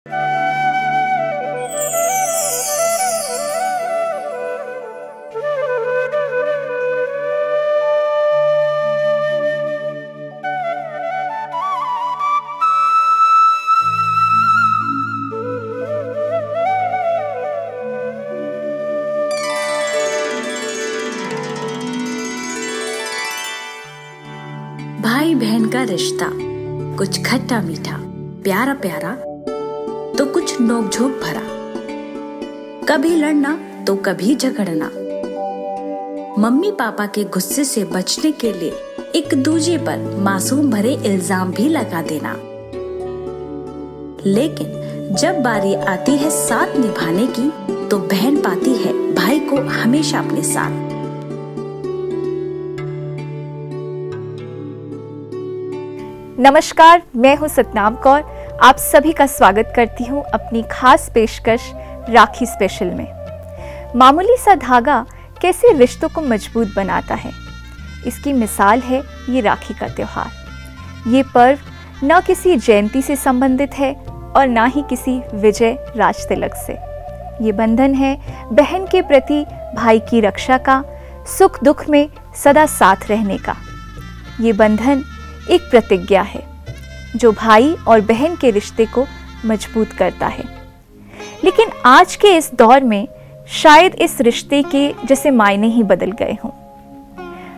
भाई बहन का रिश्ता कुछ खट्टा मीठा, प्यारा प्यारा तो कुछ नोक-झोंक भरा, कभी लड़ना तो कभी झगड़ना, मम्मी पापा के गुस्से से बचने के लिए एक दूजे पर मासूम भरे इल्जाम भी लगा देना। लेकिन जब बारी आती है साथ निभाने की, तो बहन पाती है भाई को हमेशा अपने साथ। नमस्कार, मैं हूं सतनाम कौर। आप सभी का स्वागत करती हूं अपनी खास पेशकश राखी स्पेशल में। मामूली सा धागा कैसे रिश्तों को मजबूत बनाता है, इसकी मिसाल है ये राखी का त्योहार। ये पर्व न किसी जयंती से संबंधित है और ना ही किसी विजय राज तिलक से। ये बंधन है बहन के प्रति भाई की रक्षा का, सुख दुख में सदा साथ रहने का। ये बंधन एक प्रतिज्ञा है जो भाई और बहन के रिश्ते को मजबूत करता है। लेकिन आज के इस दौर में शायद इस रिश्ते के जैसे मायने ही बदल गए हों।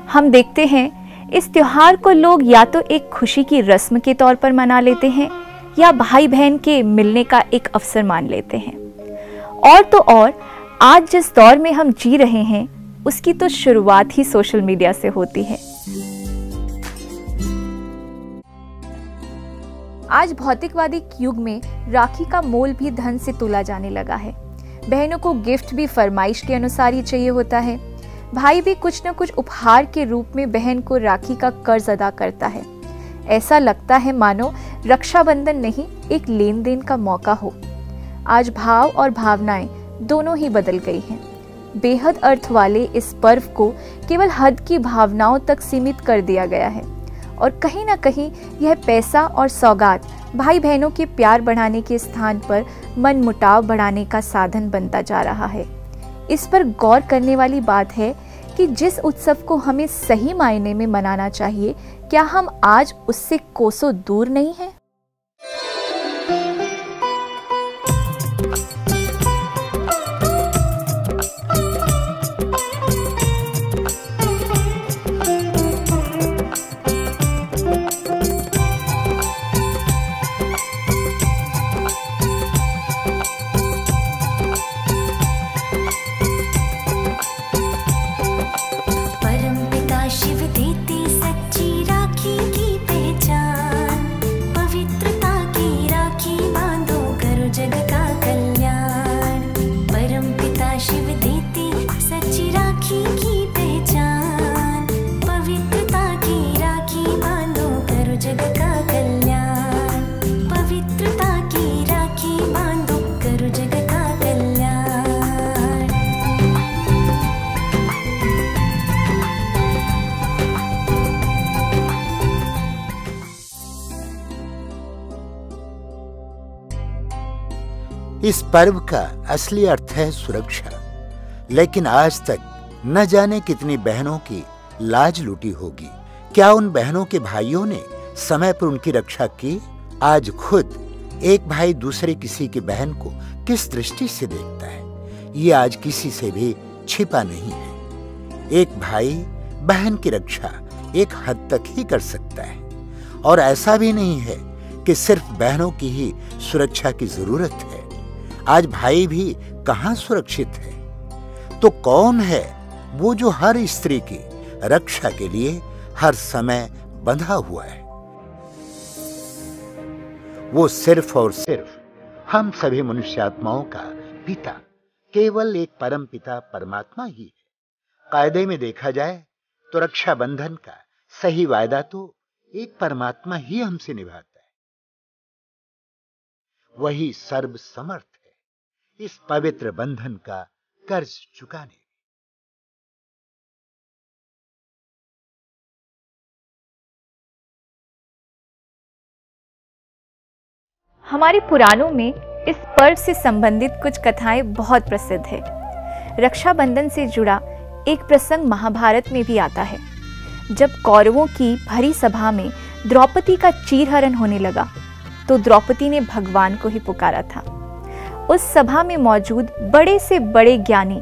हम देखते हैं इस त्योहार को लोग या तो एक खुशी की रस्म के तौर पर मना लेते हैं या भाई बहन के मिलने का एक अवसर मान लेते हैं। और तो और आज जिस दौर में हम जी रहे हैं उसकी तो शुरुआत ही सोशल मीडिया से होती है। आज भौतिकवादी युग में राखी का मोल भी धन से तोला जाने लगा है। बहनों को गिफ्ट भी फरमाइश के अनुसार ही चाहिए होता है। भाई भी कुछ न कुछ उपहार के रूप में बहन को राखी का कर्ज अदा करता है। ऐसा लगता है मानो रक्षाबंधन नहीं, एक लेन देन का मौका हो। आज भाव और भावनाएं दोनों ही बदल गई हैं। बेहद अर्थ वाले इस पर्व को केवल हद की भावनाओं तक सीमित कर दिया गया है और कहीं ना कहीं यह पैसा और सौगात भाई बहनों के प्यार बढ़ाने के स्थान पर मनमुटाव बढ़ाने का साधन बनता जा रहा है। इस पर गौर करने वाली बात है कि जिस उत्सव को हमें सही मायने में मनाना चाहिए, क्या हम आज उससे कोसों दूर नहीं हैं? इस पर्व का असली अर्थ है सुरक्षा। लेकिन आज तक न जाने कितनी बहनों की लाज लूटी होगी। क्या उन बहनों के भाइयों ने समय पर उनकी रक्षा की? आज खुद एक भाई दूसरे किसी की बहन को किस दृष्टि से देखता है, ये आज किसी से भी छिपा नहीं है। एक भाई बहन की रक्षा एक हद तक ही कर सकता है और ऐसा भी नहीं है कि सिर्फ बहनों की ही सुरक्षा की जरूरत है। आज भाई भी कहां सुरक्षित है? तो कौन है वो जो हर स्त्री की रक्षा के लिए हर समय बंधा हुआ है? वो सिर्फ और सिर्फ हम सभी मनुष्यात्माओं का पिता, केवल एक परम पिता परमात्मा ही है। कायदे में देखा जाए तो रक्षाबंधन का सही वायदा तो एक परमात्मा ही हमसे निभाता है। वही सर्वसमर्थ है इस पवित्र बंधन का कर्ज चुकाने। हमारे पुराणों में इस पर्व से संबंधित कुछ कथाएं बहुत प्रसिद्ध है। रक्षाबंधन से जुड़ा एक प्रसंग महाभारत में भी आता है। जब कौरवों की भरी सभा में द्रौपदी का चीरहरण होने लगा तो द्रौपदी ने भगवान को ही पुकारा था। उस सभा में मौजूद बड़े से बड़े ज्ञानी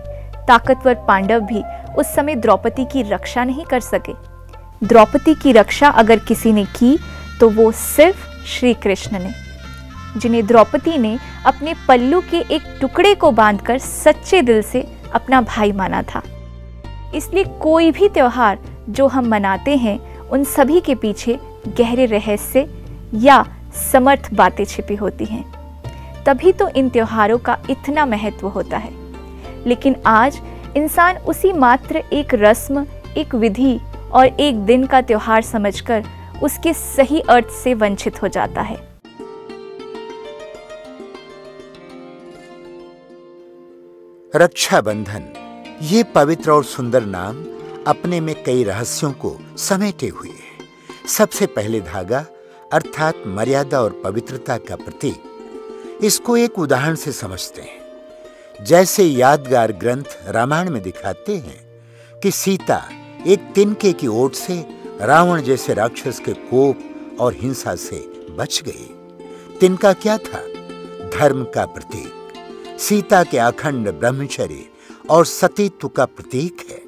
ताकतवर पांडव भी उस समय द्रौपदी की रक्षा नहीं कर सके। द्रौपदी की रक्षा अगर किसी ने की तो वो सिर्फ श्री कृष्ण ने, जिन्हें द्रौपदी ने अपने पल्लू के एक टुकड़े को बांधकर सच्चे दिल से अपना भाई माना था। इसलिए कोई भी त्योहार जो हम मनाते हैं उन सभी के पीछे गहरे रहस्य या समर्थ बातें छिपी होती हैं। तभी तो इन त्योहारों का इतना महत्व होता है। लेकिन आज इंसान उसी मात्र एक रस्म, एक विधि और एक दिन का त्योहार समझकर उसके सही अर्थ से वंचित हो जाता है। रक्षाबंधन, ये पवित्र और सुंदर नाम अपने में कई रहस्यों को समेटे हुए है। सबसे पहले धागा अर्थात मर्यादा और पवित्रता का प्रतीक। इसको एक उदाहरण से समझते हैं। जैसे यादगार ग्रंथ रामायण में दिखाते हैं कि सीता एक तिनके की ओट से रावण जैसे राक्षस के कोप और हिंसा से बच गई। तिनका क्या था? धर्म का प्रतीक, सीता के अखंड ब्रह्मचर्य और सतीत्व का प्रतीक है।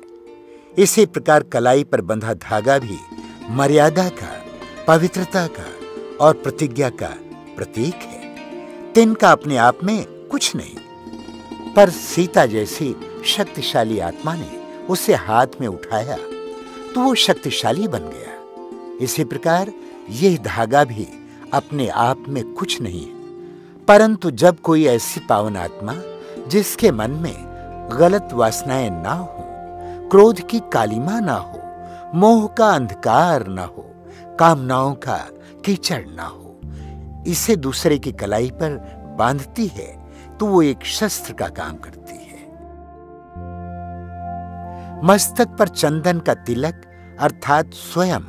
इसी प्रकार कलाई पर बंधा धागा भी मर्यादा का, पवित्रता का और प्रतिज्ञा का प्रतीक है। तिनका अपने आप में कुछ नहीं, पर सीता जैसी शक्तिशाली आत्मा ने उसे हाथ में उठाया तो वो शक्तिशाली बन गया। इसी प्रकार यह धागा भी अपने आप में कुछ नहीं है, परंतु जब कोई ऐसी पावन आत्मा जिसके मन में गलत वासनाएं ना हो, क्रोध की कालिमा ना हो, मोह का अंधकार ना हो, कामनाओं का कीचड़ ना हो, इसे दूसरे की कलाई पर बांधती है तो वो एक शस्त्र का काम करती है। मस्तक पर चंदन का तिलक अर्थात स्वयं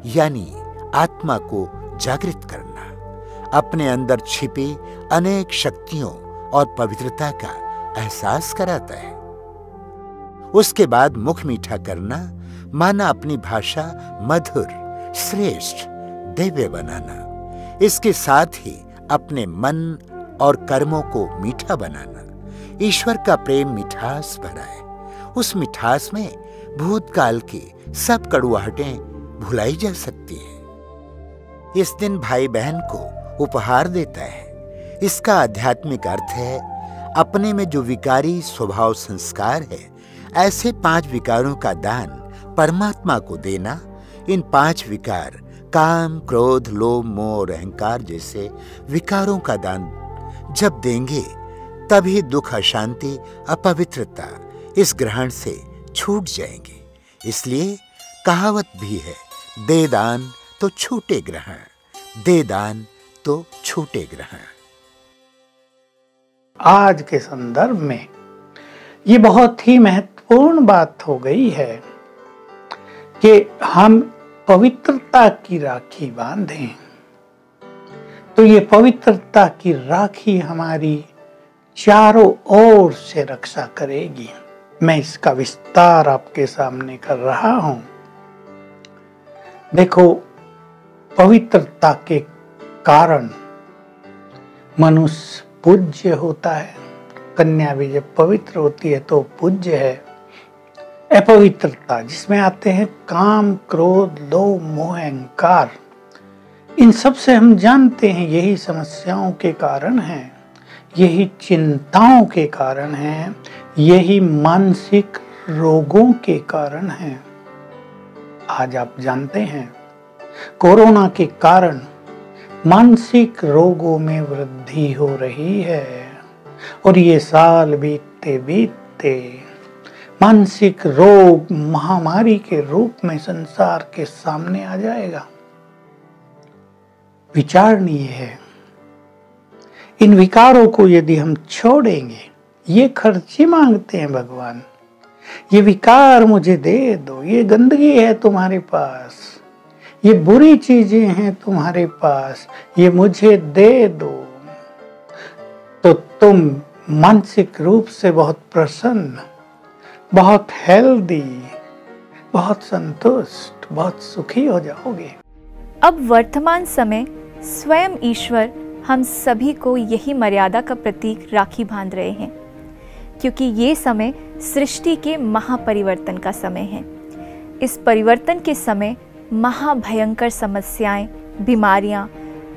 यानी आत्मा को जागृत करना, अपने अंदर छिपी अनेक शक्तियों और पवित्रता का एहसास कराता है। उसके बाद मुख मीठा करना माना अपनी भाषा मधुर, श्रेष्ठ, दिव्य बनाना। इसके साथ ही अपने मन और कर्मों को मीठा बनाना। ईश्वर का प्रेम मिठास भरा है। उस मिठास में भूतकाल की सब कड़ुआहटें भुलाई जा सकती है। इस दिन भाई बहन को उपहार देता है। इसका आध्यात्मिक अर्थ है अपने में जो विकारी स्वभाव संस्कार है, ऐसे 5 विकारों का दान परमात्मा को देना। इन 5 विकार काम, क्रोध, लोभ, मोह और अहंकार जैसे विकारों का दान जब देंगे तभी दुख, अशांति, अपवित्रता इस ग्रहण से छूट जाएंगे। इसलिए कहावत भी है, दे दान तो छूटे ग्रहण, दे दान तो छूटे ग्रहण। आज के संदर्भ में ये बहुत ही महत्वपूर्ण बात हो गई है कि हम पवित्रता की राखी बांधें, तो ये पवित्रता की राखी हमारी चारों ओर से रक्षा करेगी। मैं इसका विस्तार आपके सामने कर रहा हूं। देखो, पवित्रता के कारण मनुष्य पूज्य होता है। कन्या भी जब पवित्र होती है तो पूज्य है। अपवित्रता जिसमें आते हैं काम, क्रोध, लोभ, मोह, अहंकार, इन सब से हम जानते हैं यही समस्याओं के कारण हैं, यही चिंताओं के कारण हैं, यही मानसिक रोगों के कारण हैं। आज आप जानते हैं कोरोना के कारण मानसिक रोगों में वृद्धि हो रही है और ये साल बीतते बीतते मानसिक रोग महामारी के रूप में संसार के सामने आ जाएगा। विचारणीय है, इन विकारों को यदि हम छोड़ेंगे, ये खर्ची मांगते हैं भगवान, ये विकार मुझे दे दो, ये गंदगी है तुम्हारे पास, ये बुरी चीजें हैं तुम्हारे पास, ये मुझे दे दो, तो तुम मानसिक रूप से बहुत प्रसन्न, बहुत हेल्दी, बहुत संतुष्ट, बहुत सुखी हो जाओगे। अब वर्तमान समय स्वयं ईश्वर हम सभी को यही मर्यादा का प्रतीक राखी बांध रहे हैं, क्योंकि ये समय सृष्टि के महापरिवर्तन का समय है। इस परिवर्तन के समय महाभयंकर समस्याएं, बीमारियां,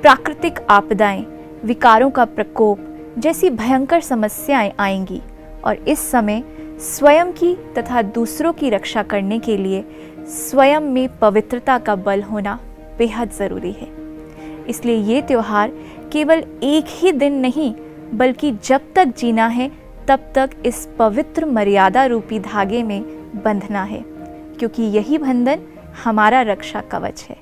प्राकृतिक आपदाएं, विकारों का प्रकोप जैसी भयंकर समस्याएं आएंगी और इस समय स्वयं की तथा दूसरों की रक्षा करने के लिए स्वयं में पवित्रता का बल होना बेहद ज़रूरी है। इसलिए ये त्यौहार केवल एक ही दिन नहीं, बल्कि जब तक जीना है तब तक इस पवित्र मर्यादा रूपी धागे में बंधना है, क्योंकि यही बंधन हमारा रक्षा कवच है।